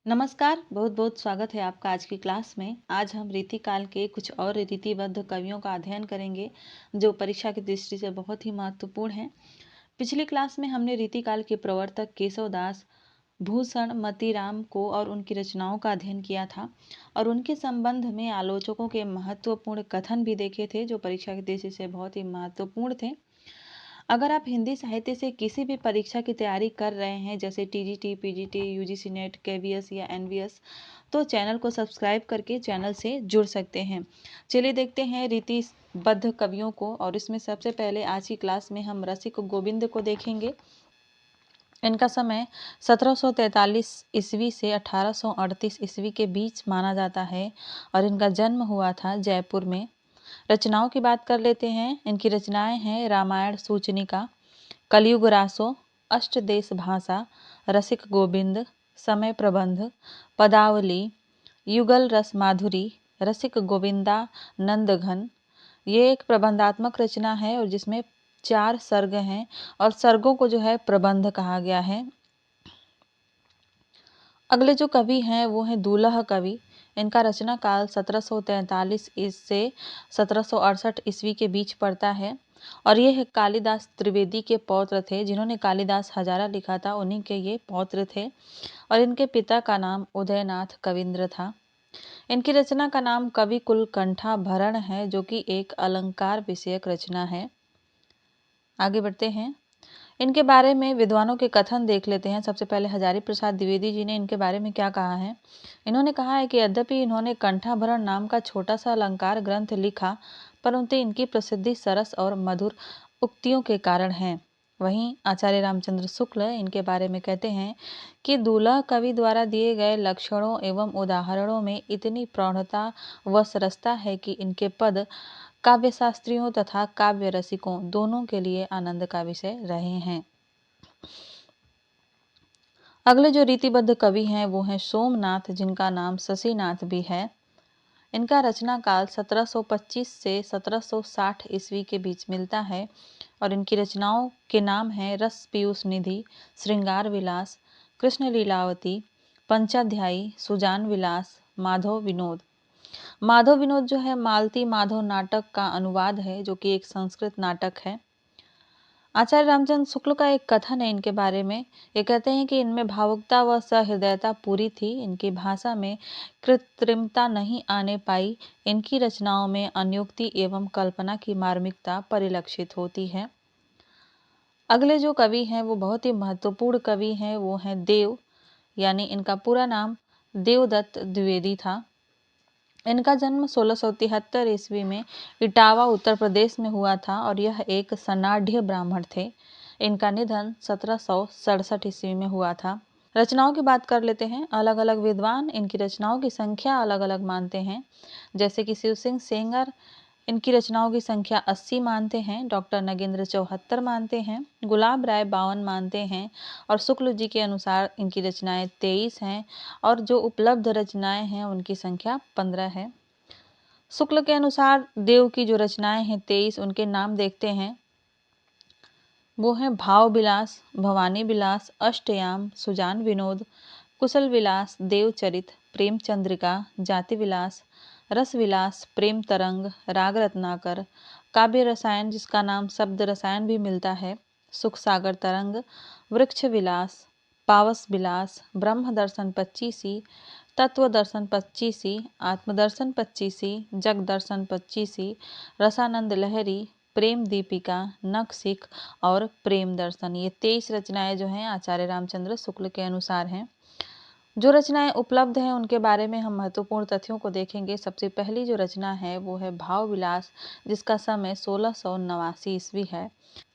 नमस्कार, बहुत बहुत स्वागत है आपका आज की क्लास में। आज हम रीतिकाल के कुछ और रीतिबद्ध कवियों का अध्ययन करेंगे जो परीक्षा की दृष्टि से बहुत ही महत्वपूर्ण हैं। पिछली क्लास में हमने रीतिकाल के प्रवर्तक केशवदास भूषण मतीराम को और उनकी रचनाओं का अध्ययन किया था और उनके संबंध में आलोचकों के महत्वपूर्ण कथन भी देखे थे जो परीक्षा की दृष्टि से बहुत ही महत्वपूर्ण थे। अगर आप हिंदी साहित्य से किसी भी परीक्षा की तैयारी कर रहे हैं जैसे TGT, PGT, UGC net, KVS या एनवीएस, तो चैनल को सब्सक्राइब करके चैनल से जुड़ सकते हैं। चलिए देखते हैं रीतिबद्ध कवियों को। और इसमें सबसे पहले आज की क्लास में हम रसिक गोविंद को देखेंगे। इनका समय 1743 ईस्वी से 1838 ईस्वी के बीच माना जाता है और इनका जन्म हुआ था जयपुर में। रचनाओं की बात कर लेते हैं। इनकी रचनाएं हैं रामायण सूचनिका, कलयुग रासो, अष्टदेश भाषा, रसिक गोविंद, समय प्रबंध, पदावली, युगल रस माधुरी, रसिक गोविंदा नंदघन। ये एक प्रबंधात्मक रचना है और जिसमें 4 सर्ग हैं और सर्गों को जो है प्रबंध कहा गया है। अगले जो कवि हैं वो हैं दूल्हा कवि। इनका रचना काल 1743 से 1768 ईस्वी के बीच पड़ता है और ये कालिदास त्रिवेदी के पौत्र थे। जिन्होंने कालिदास हजारा लिखा था उन्हीं के ये पौत्र थे और इनके पिता का नाम उदयनाथ कविंद्र था। इनकी रचना का नाम कवि कुल कंठा भरण है जो कि एक अलंकार विषयक रचना है। आगे बढ़ते हैं। इनके बारे में विद्वानों के कथन देख लेते हैं। सबसे पहले हजारी प्रसाद द्विवेदी जी ने इनके बारे में क्या कहा है। इन्होंने कहा है कि यद्यपि इन्होंने कंठाभरण नाम का छोटा सा अलंकार ग्रंथ लिखा, परंतु इनकी प्रसिद्धि सरस और मधुर उक्तियों के कारण है। वहीं आचार्य रामचंद्र शुक्ल इनके बारे में कहते हैं कि दूल्हा कवि द्वारा दिए गए लक्षणों एवं उदाहरणों में इतनी प्रौढ़ता व सरसता है कि इनके पद काव्य शास्त्रियों तथा काव्य रसिकों दोनों के लिए आनंद का विषय रहे हैं। अगले जो रीतिबद्ध कवि हैं वो हैं सोमनाथ, जिनका नाम शशिनाथ भी है। इनका रचना काल 1725 से 1760 ईस्वी के बीच मिलता है और इनकी रचनाओं के नाम हैं रस पीयूष निधि, श्रृंगार विलास, कृष्ण लीलावती, पंचाध्यायी, सुजान विलास, माधव विनोद। माधव विनोद जो है मालती माधव नाटक का अनुवाद है जो कि एक संस्कृत नाटक है। आचार्य रामचंद्र शुक्ल का एक कथन है इनके बारे में। ये कहते हैं कि इनमें भावुकता व सहृदयता पूरी थी। इनकी भाषा में कृत्रिमता नहीं आने पाई। इनकी रचनाओं में अनुक्ति एवं कल्पना की मार्मिकता परिलक्षित होती है। अगले जो कवि हैं वो बहुत ही महत्वपूर्ण कवि हैं, वो हैं देव, यानी इनका पूरा नाम देवदत्त द्विवेदी था। इनका जन्म 1673 ईस्वी में इटावा उत्तर प्रदेश में हुआ था और यह एक सनाढ़ ब्राह्मण थे। इनका निधन 1767 ईस्वी में हुआ था। रचनाओं की बात कर लेते हैं। अलग अलग विद्वान इनकी रचनाओं की संख्या अलग अलग मानते हैं। जैसे कि शिव सिंह सेंगर इनकी रचनाओं की संख्या 80 मानते हैं, डॉक्टर नगेंद्र 74 मानते हैं, गुलाब राय 52 मानते हैं और शुक्ल जी के अनुसार इनकी रचनाएं 23 हैं और जो उपलब्ध रचनाएं हैं उनकी संख्या 15 है। शुक्ल के अनुसार देव की जो रचनाएं हैं 23, उनके नाम देखते हैं। वो हैं भाव विलास, भवानी विलास, अष्टयाम, सुजान विनोद, कुशल विलास, देवचरित, प्रेम चंद्रिका, जाति विलास, रस विलास, प्रेम तरंग, राग रत्नाकर, काव्य रसायन जिसका नाम शब्द रसायन भी मिलता है, सुख सागर तरंग, वृक्ष विलास, पावस विलास, ब्रह्म दर्शन 25, तत्व दर्शन 25, आत्मदर्शन 25, जग दर्शन 25, रसानंद लहरी, प्रेम दीपिका, नख सिख और प्रेम दर्शन। ये 23 रचनाएं जो हैं आचार्य रामचंद्र शुक्ल के अनुसार हैं। जो रचनाएं उपलब्ध हैं उनके बारे में हम महत्वपूर्ण तथ्यों को देखेंगे। सबसे पहली जो रचना है वो है भाव विलास, जिसका समय 1689 ईस्वी है।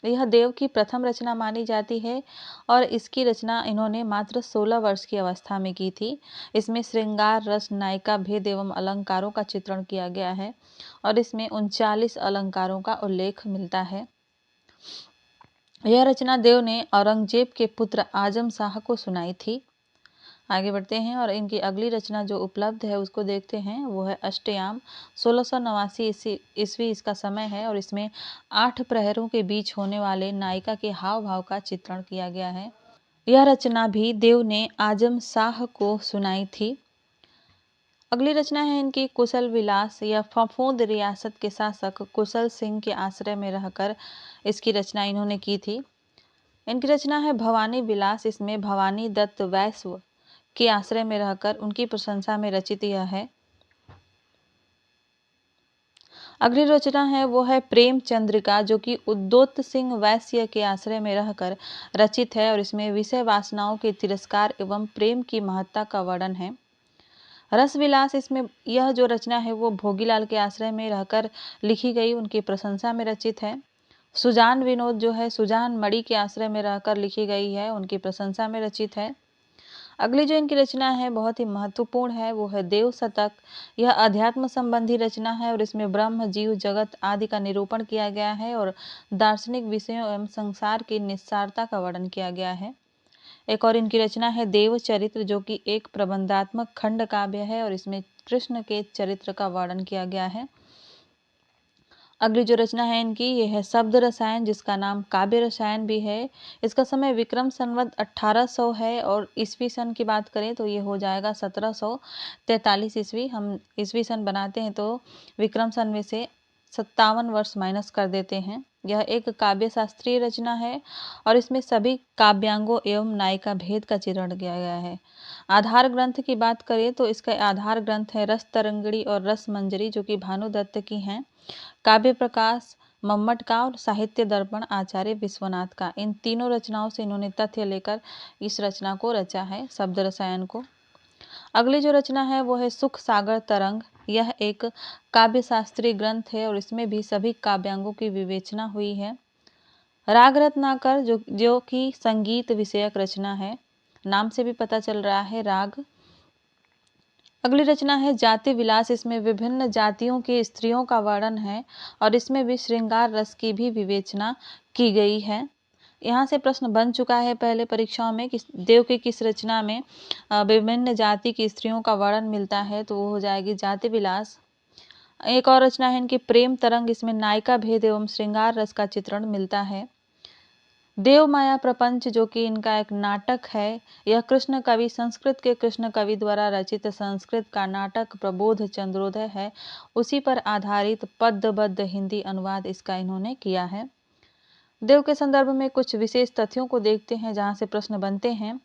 यह देव की प्रथम रचना मानी जाती है और इसकी रचना इन्होंने मात्र 16 वर्ष की अवस्था में की थी। इसमें श्रृंगार रस, नायिका भेद एवं अलंकारों का चित्रण किया गया है और इसमें 39 अलंकारों का उल्लेख मिलता है। यह रचना देव ने औरंगजेब के पुत्र आजम शाह को सुनाई थी। आगे बढ़ते हैं और इनकी अगली रचना जो उपलब्ध है उसको देखते हैं। वो है अष्टयाम, 1689 ईस्वी इसका समय है और इसमें 8 प्रहरों के बीच होने वाले नायिका के हाव भाव का चित्रण किया गया है। यह रचना भी देव ने आजम शाह को सुनाई थी। अगली रचना है इनकी कुशल विलास। यह फफूंद रियासत के शासक कुशल सिंह के आश्रय में रहकर इसकी रचना इन्होंने की थी। इनकी रचना है भवानी विलास। इसमें भवानी दत्त वैश्य के आश्रय में रहकर उनकी प्रशंसा में रचित यह है। अगली रचना है वो है प्रेम चंद्रिका, जो कि उद्योत सिंह वैश्य के आश्रय में रहकर रचित है और इसमें विषय वासनाओं के तिरस्कार एवं प्रेम की महत्ता का वर्णन है। रस विलास, इसमें यह जो रचना है वो भोगीलाल के आश्रय में रहकर लिखी गई, उनकी प्रशंसा में रचित है। सुजान विनोद जो है सुजान मणि के आश्रय में रहकर लिखी गई है, उनकी प्रशंसा में रचित है। अगली जो इनकी रचना है बहुत ही महत्वपूर्ण है वो है देव शतक। यह अध्यात्म संबंधी रचना है और इसमें ब्रह्म जीव जगत आदि का निरूपण किया गया है और दार्शनिक विषयों एवं संसार की निस्सारता का वर्णन किया गया है। एक और इनकी रचना है देव चरित्र, जो कि एक प्रबंधात्मक खंड काव्य है और इसमें कृष्ण के चरित्र का वर्णन किया गया है। अगली जो रचना है इनकी ये है शब्द रसायन, जिसका नाम काव्य रसायन भी है। इसका समय विक्रम संवत 1800 है और ईस्वी सन की बात करें तो ये हो जाएगा 1743 ईस्वी। हम ईस्वी सन बनाते हैं तो विक्रम सन में से 57 वर्ष माइनस कर देते हैं। यह एक काव्य शास्त्रीय रचना है और इसमें सभी काव्यांगों एवं नायिका भेद का चित्रण किया गया है। आधार ग्रंथ की बात करें तो इसका आधार ग्रंथ है रस तरंगिणी और रस मंजरी, जो कि भानुदत्त की हैं। काव्य प्रकाश मम्मट का और साहित्य दर्पण आचार्य विश्वनाथ का। इन तीनों रचनाओं से इन्होंने तथ्य लेकर इस रचना को रचा है, शब्द रसायन को। अगली जो रचना है वो है सुख सागर तरंग। यह एक काव्य शास्त्रीय ग्रंथ है और इसमें भी सभी काव्यांगों की विवेचना हुई है। राग रत्नाकर जो कि संगीत विषयक रचना है, नाम से भी पता चल रहा है राग। अगली रचना है जाति विलास। इसमें विभिन्न जातियों की स्त्रियों का वर्णन है और इसमें भी श्रृंगार रस की भी विवेचना की गई है। यहाँ से प्रश्न बन चुका है पहले परीक्षाओं में कि देव की किस रचना में विभिन्न जाति की स्त्रियों का वर्णन मिलता है, तो वो हो जाएगी जाति विलास। एक और रचना है इनकी प्रेम तरंग। इसमें नायिका भेद एवं श्रृंगार रस का चित्रण मिलता है। देव माया प्रपंच, जो कि इनका एक नाटक है, यह कृष्ण कवि संस्कृत के कृष्ण कवि द्वारा रचित संस्कृत का नाटक प्रबोध चंद्रोदय है। उसी पर आधारित पद्यबद्ध हिंदी अनुवाद इसका इन्होंने किया है। देव के संदर्भ में कुछ विशेष तथ्यों को देखते हैं जहां से प्रश्न बनते हैं,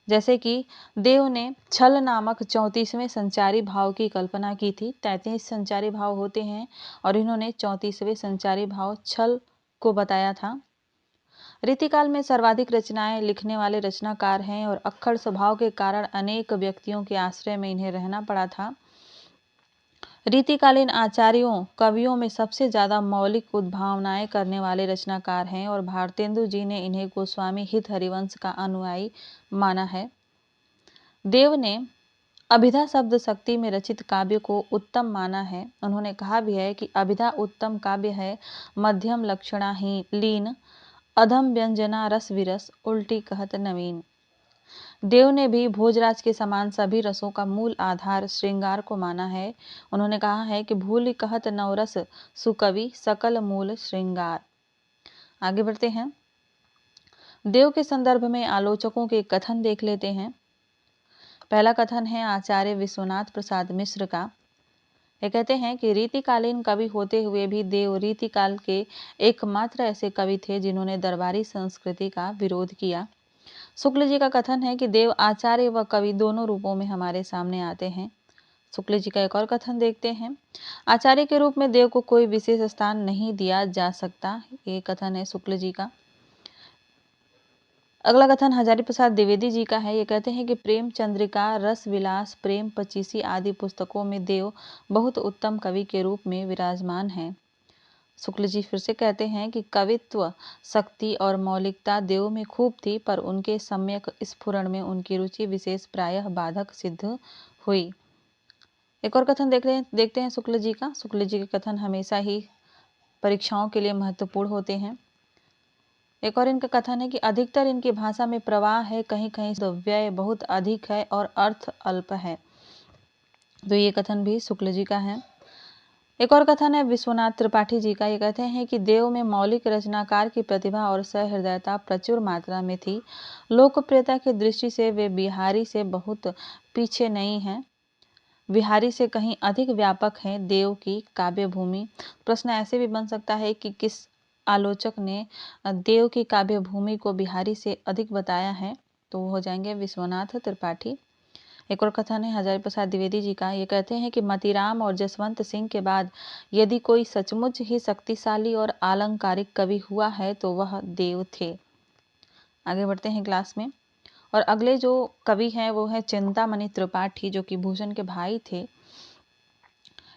जैसे कि देव ने छल नामक 34वें संचारी भाव की कल्पना की थी। 33 संचारी भाव होते हैं और इन्होंने 34वें संचारी भाव छल को बताया था। रीतिकाल में सर्वाधिक रचनाएं लिखने वाले रचनाकार हैं और अक्खड़ स्वभाव के कारण अनेक व्यक्तियों के आश्रय में इन्हें रहना पड़ा था। रीतिकालीन आचार्यों कवियों में सबसे ज्यादा मौलिक उद्भावनाएं करने वाले रचनाकार हैं और भारतेंदु जी ने इन्हें गोस्वामी हित हरिवंश का अनुयायी माना है। देव ने अभिधा शब्द शक्ति में रचित काव्य को उत्तम माना है। उन्होंने कहा भी है कि अभिधा उत्तम काव्य है, मध्यम लक्षणा ही लीन, अधम व्यंजना रस विरस, उल्टी कहत नवीन। देव ने भी भोजराज के समान सभी रसों का मूल आधार श्रृंगार को माना है। उन्होंने कहा है कि भूल कहत नवरस सुकवि सकल मूल श्रृंगार। आगे बढ़ते हैं, देव के संदर्भ में आलोचकों के कथन देख लेते हैं। पहला कथन है आचार्य विश्वनाथ प्रसाद मिश्र का। ये कहते हैं कि रीतिकालीन कवि होते हुए भी देव रीतिकाल के एकमात्र ऐसे कवि थे जिन्होंने दरबारी संस्कृति का विरोध किया। शुक्ल जी का कथन है कि देव आचार्य व कवि दोनों रूपों में हमारे सामने आते हैं। शुक्ल जी का एक और कथन देखते हैं, आचार्य के रूप में देव को कोई विशेष स्थान नहीं दिया जा सकता। ये कथन है शुक्ल जी का। अगला कथन हजारी प्रसाद द्विवेदी जी का है। ये कहते हैं कि प्रेम चंद्रिका, रस विलास, प्रेम पचीसी आदि पुस्तकों में देव बहुत उत्तम कवि के रूप में विराजमान हैं। शुक्ल जी फिर से कहते हैं कि कवित्व शक्ति और मौलिकता देव में खूब थी, पर उनके सम्यक स्फुरण में उनकी रुचि विशेष प्रायः बाधक सिद्ध हुई। एक और कथन देखते हैं शुक्ल जी का। शुक्ल जी के कथन हमेशा ही परीक्षाओं के लिए महत्वपूर्ण होते हैं। एक और इनका कथन है कि अधिकतर इनकी भाषा में प्रवाह है, कहीं कहीं व्यय बहुत अधिक है और अर्थ अल्प है। तो ये कथन भी शुक्ल जी का है। एक और कथन है विश्वनाथ त्रिपाठी जी का। ये कहते हैं कि देव में मौलिक रचनाकार की प्रतिभा और सहृदयता प्रचुर मात्रा में थी। लोकप्रियता की दृष्टि से वे बिहारी से बहुत पीछे नहीं हैं, बिहारी से कहीं अधिक व्यापक है देव की काव्य भूमि। प्रश्न ऐसे भी बन सकता है कि किस आलोचक ने देव की काव्य भूमि को बिहारी से अधिक बताया है, तो वो हो जाएंगे विश्वनाथ त्रिपाठी। एक और कथन है हजारी प्रसाद द्विवेदी जी का। ये कहते हैं कि मतीराम और जसवंत सिंह के बाद यदि कोई सचमुच ही शक्तिशाली और आलंकारिक कवि हुआ है तो वह देव थे। आगे बढ़ते हैं क्लास में। और अगले जो कवि हैं वो है चिंतामणि त्रिपाठी, जो कि भूषण के भाई थे।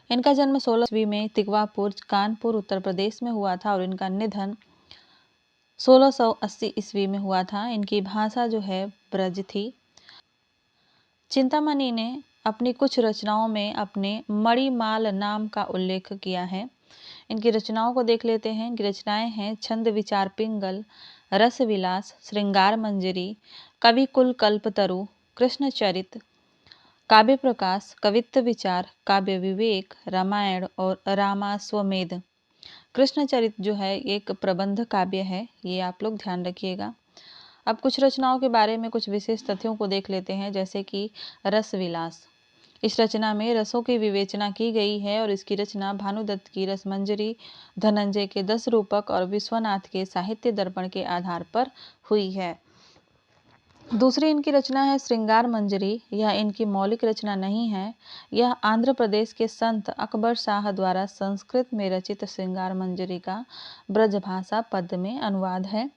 इनका जन्म 16 ईस्वी में तिगवापुर कानपुर उत्तर प्रदेश में हुआ था और इनका निधन 1680 ईस्वी में हुआ था। इनकी भाषा जो है ब्रज थी। चिंतामणि ने अपनी कुछ रचनाओं में अपने मणिमाल नाम का उल्लेख किया है। इनकी रचनाओं को देख लेते हैं। इनकी रचनाएं हैं छंद विचार पिंगल, रस विलास, श्रृंगार मंजरी, कवि कुल कल्पतरु, कृष्ण चरित, काव्य प्रकाश, कवित्व विचार, काव्य विवेक, रामायण और रामाश्वमेध। कृष्ण चरित जो है एक प्रबंध काव्य है, ये आप लोग ध्यान रखिएगा। अब कुछ रचनाओं के बारे में कुछ विशेष तथ्यों को देख लेते हैं, जैसे कि रस विलास। इस रचना में रसों की विवेचना की गई है और इसकी रचना भानुदत्त की रसमंजरी, धनंजय के 10 रूपक और विश्वनाथ के साहित्य दर्पण के आधार पर हुई है। दूसरी इनकी रचना है श्रृंगार मंजरी। यह इनकी मौलिक रचना नहीं है, यह आंध्र प्रदेश के संत अकबर शाह द्वारा संस्कृत में रचित श्रृंगार मंजरी का ब्रजभाषा पद में अनुवाद है।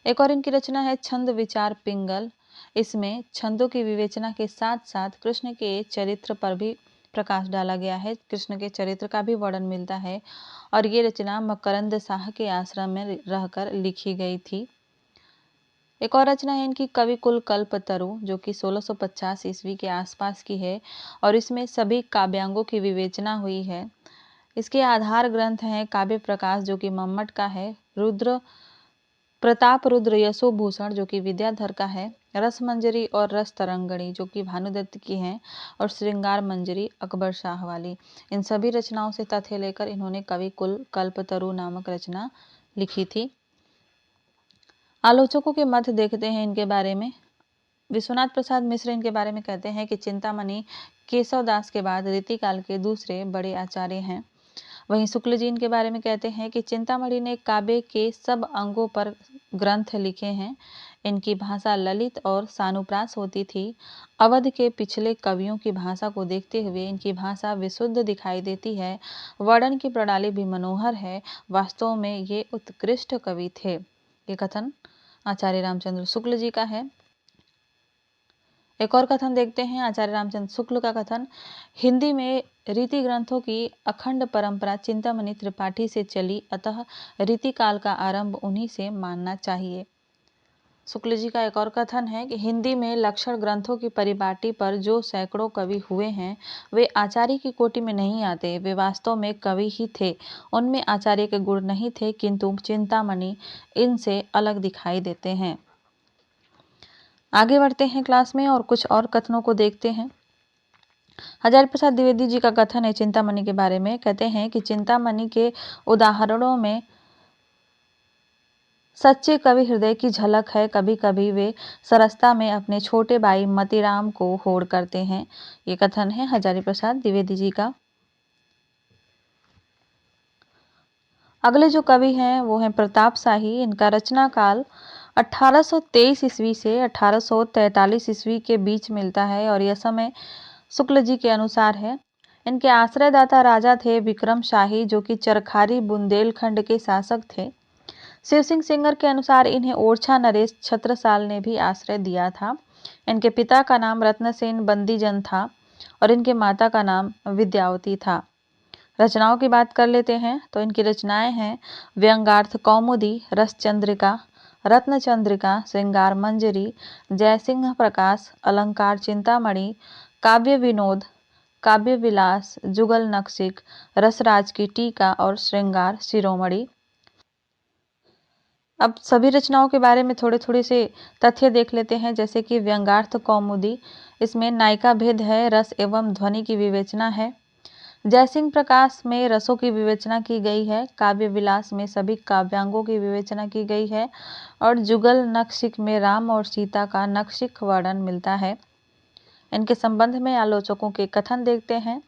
एक और इनकी रचना है छंद विचार पिंगल। इसमें छंदों की विवेचना के साथ साथ कृष्ण के चरित्र पर भी प्रकाश डाला गया है, कृष्ण के चरित्र का भी वर्णन मिलता है और ये रचना मकरंद शाह के आश्रम में रहकर लिखी गई थी। एक और रचना है इनकी कवि कुल कल्पतरु, जो कि 1650 ईस्वी के आसपास की है और इसमें सभी काव्यांगों की विवेचना हुई है। इसके आधार ग्रंथ हैं काव्य प्रकाश, जो कि मम्मट का है, रुद्र प्रताप रुद्र यशोभूषण, जो कि विद्याधर का है, रस मंजरी और रस तरंगणी, जो कि भानुदत्त की हैं, और श्रृंगार मंजरी अकबर शाह वाली। इन सभी रचनाओं से तथ्य लेकर इन्होंने कवि कुल कल्पतरु नामक रचना लिखी थी। आलोचकों के मत देखते हैं इनके बारे में। विश्वनाथ प्रसाद मिश्र इनके बारे में कहते हैं कि चिंतामणि केशव दास के बाद रीतिकाल के दूसरे बड़े आचार्य हैं। वहीं शुक्ल जी इनके बारे में कहते हैं कि चिंतामणि ने काव्य के सब अंगों पर ग्रंथ लिखे हैं। इनकी भाषा ललित और सानुप्रास होती थी। अवध के पिछले कवियों की भाषा को देखते हुए इनकी भाषा विशुद्ध दिखाई देती है। वर्णन की प्रणाली भी मनोहर है। वास्तव में ये उत्कृष्ट कवि थे। ये कथन आचार्य रामचंद्र शुक्ल जी का है। एक और कथन देखते हैं आचार्य रामचंद्र शुक्ल का कथन। हिंदी में रीति ग्रंथों की अखंड परंपरा चिंतामणि त्रिपाठी से चली, अतः रीति काल का आरंभ उन्हीं से मानना चाहिए। शुक्ल जी का एक और कथन है कि हिंदी में लक्षण ग्रंथों की परिपाटी पर जो सैकड़ों कवि हुए हैं वे आचार्य की कोटि में नहीं आते, वे वास्तव में कवि ही थे। उनमें आचार्य के गुण नहीं थे, किंतु चिंतामणि इनसे अलग दिखाई देते हैं। आगे बढ़ते हैं क्लास में और कुछ और कथनों को देखते हैं। हजारी प्रसाद द्विवेदी जी का कथन है चिंतामणि के बारे में। कहते हैं कि चिंतामणि के उदाहरणों में सच्चे कवि हृदय की झलक है। कभी कभी वे सरसता में अपने छोटे भाई मतीराम को होड़ करते हैं। ये कथन है हजारी प्रसाद द्विवेदी जी का। अगले जो कवि हैं वो हैं प्रताप शाही। इनका रचना काल 1823 ईस्वी से 1843 ईस्वी के बीच मिलता है और यह समय शुक्ल जी के अनुसार है। इनके आश्रयदाता राजा थे विक्रम शाही, जो कि चरखारी बुंदेलखंड के शासक थे। शिव सिंह सेंगर के अनुसार इन्हें ओरछा नरेश छत्रसाल ने भी आश्रय दिया था। इनके पिता का नाम रत्नसेन बंदीजन था और इनके माता का नाम विद्यावती था। रचनाओं की बात कर लेते हैं तो इनकी रचनाएं हैं व्यंगार्थ कौमुदी, रस चंद्रिका, रत्न चंद्रिका, श्रृंगार मंजरी, जयसिंह प्रकाश, अलंकार चिंतामणि, काव्य विनोद, काव्य विलास, जुगल नक्शिक, रसराज की टीका और श्रृंगार शिरोमणि। अब सभी रचनाओं के बारे में थोड़े थोड़े से तथ्य देख लेते हैं, जैसे कि व्यंगार्थ कौमुदी, इसमें नायिका भेद है, रस एवं ध्वनि की विवेचना है। जयसिंह प्रकाश में रसों की विवेचना की गई है। काव्य विलास में सभी काव्यांगों की विवेचना की गई है। और जुगल नखशिख में राम और सीता का नखशिख वर्णन मिलता है। इनके संबंध में आलोचकों के कथन देखते हैं।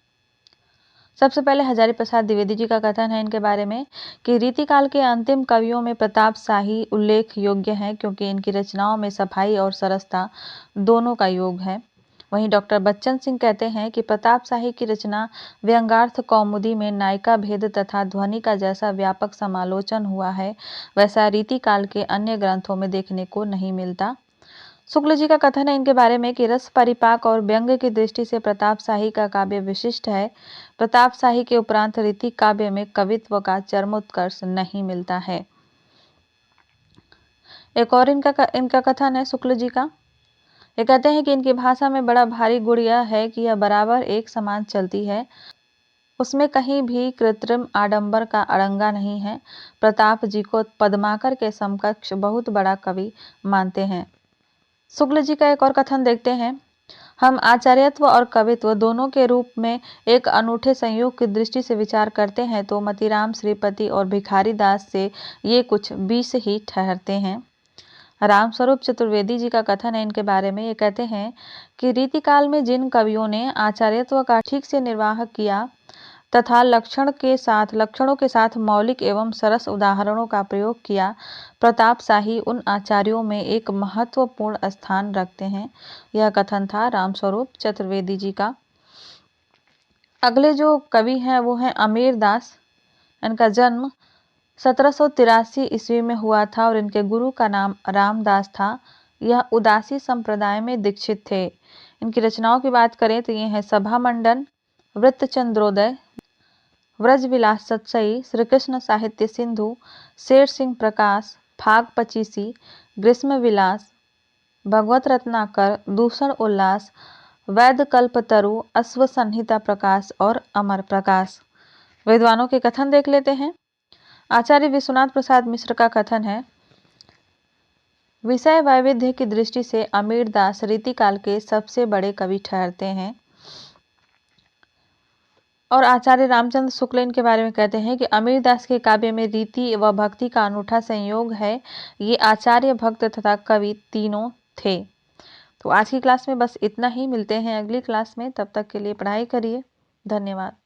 सबसे पहले हजारी प्रसाद द्विवेदी जी का कथन है इनके बारे में कि रीतिकाल के अंतिम कवियों में प्रताप शाही उल्लेख योग्य है, क्योंकि इनकी रचनाओं में सफाई और सरसता दोनों का योग है। वहीं डॉक्टर बच्चन सिंह कहते हैं कि प्रताप शाही की रचना व्यंग्यार्थ कौमुदी में नायिका भेद तथा ध्वनि का जैसा व्यापक समालोचन हुआ है, वैसा रीतिकाल के अन्य ग्रंथों में देखने को नहीं मिलता। शुक्ल जी का कथन है इनके बारे में कि रस परिपाक और व्यंग्य की दृष्टि से प्रताप शाही का काव्य विशिष्ट है। प्रताप शाही के उपरांत रीति काव्य में कवित्व का चरमोत्कर्ष नहीं मिलता है। एक और इनका कथन है शुक्ल जी का। ये कहते हैं कि इनकी भाषा में बड़ा भारी गुण यह है कि यह बराबर एक समान चलती है, उसमें कहीं भी कृत्रिम आडंबर का अड़ंगा नहीं है। प्रताप जी को पद्माकर के समकक्ष बहुत बड़ा कवि मानते हैं। शुक्ल जी का एक और कथन देखते हैं। हम आचार्यत्व और कवित्व दोनों के रूप में एक अनूठे संयोग की दृष्टि से विचार करते हैं तो मतीराम श्रीपति और भिखारी दास से ये कुछ 20 ही ठहरते हैं। रामस्वरूप चतुर्वेदी जी का कथन है इनके बारे में। ये कहते हैं कि रीतिकाल में जिन कवियों ने आचार्यत्व का ठीक से निर्वाह किया तथा लक्षणों के साथ मौलिक एवं सरस उदाहरणों का प्रयोग किया, प्रताप शाही उन आचार्यों में एक महत्वपूर्ण स्थान रखते हैं। यह कथन था रामस्वरूप चतुर्वेदी जी का। अगले जो कवि हैं वो हैं अमीर दास। इनका जन्म 1783 ईस्वी में हुआ था और इनके गुरु का नाम रामदास था। यह उदासी संप्रदाय में दीक्षित थे। इनकी रचनाओं की बात करें तो ये हैं सभा मंडन, वृत्तचंद्रोदय, व्रजविलास सतसई, श्रीकृष्ण साहित्य सिंधु, शेर सिंह प्रकाश, फाग पचीसी, ग्रीष्म विलास, भगवत रत्नाकर, दूषण उल्लास, वैद कल्पतरु, अश्व संहिता प्रकाश और अमर प्रकाश। विद्वानों के कथन देख लेते हैं। आचार्य विश्वनाथ प्रसाद मिश्र का कथन है, विषय वैविध्य की दृष्टि से अमीर दास रीतिकाल के सबसे बड़े कवि ठहरते हैं। और आचार्य रामचंद्र शुक्ल इनके बारे में कहते हैं कि अमीर दास के काव्य में रीति व भक्ति का अनूठा संयोग है। ये आचार्य, भक्त तथा कवि तीनों थे। तो आज की क्लास में बस इतना ही। मिलते हैं अगली क्लास में, तब तक के लिए पढ़ाई करिए। धन्यवाद।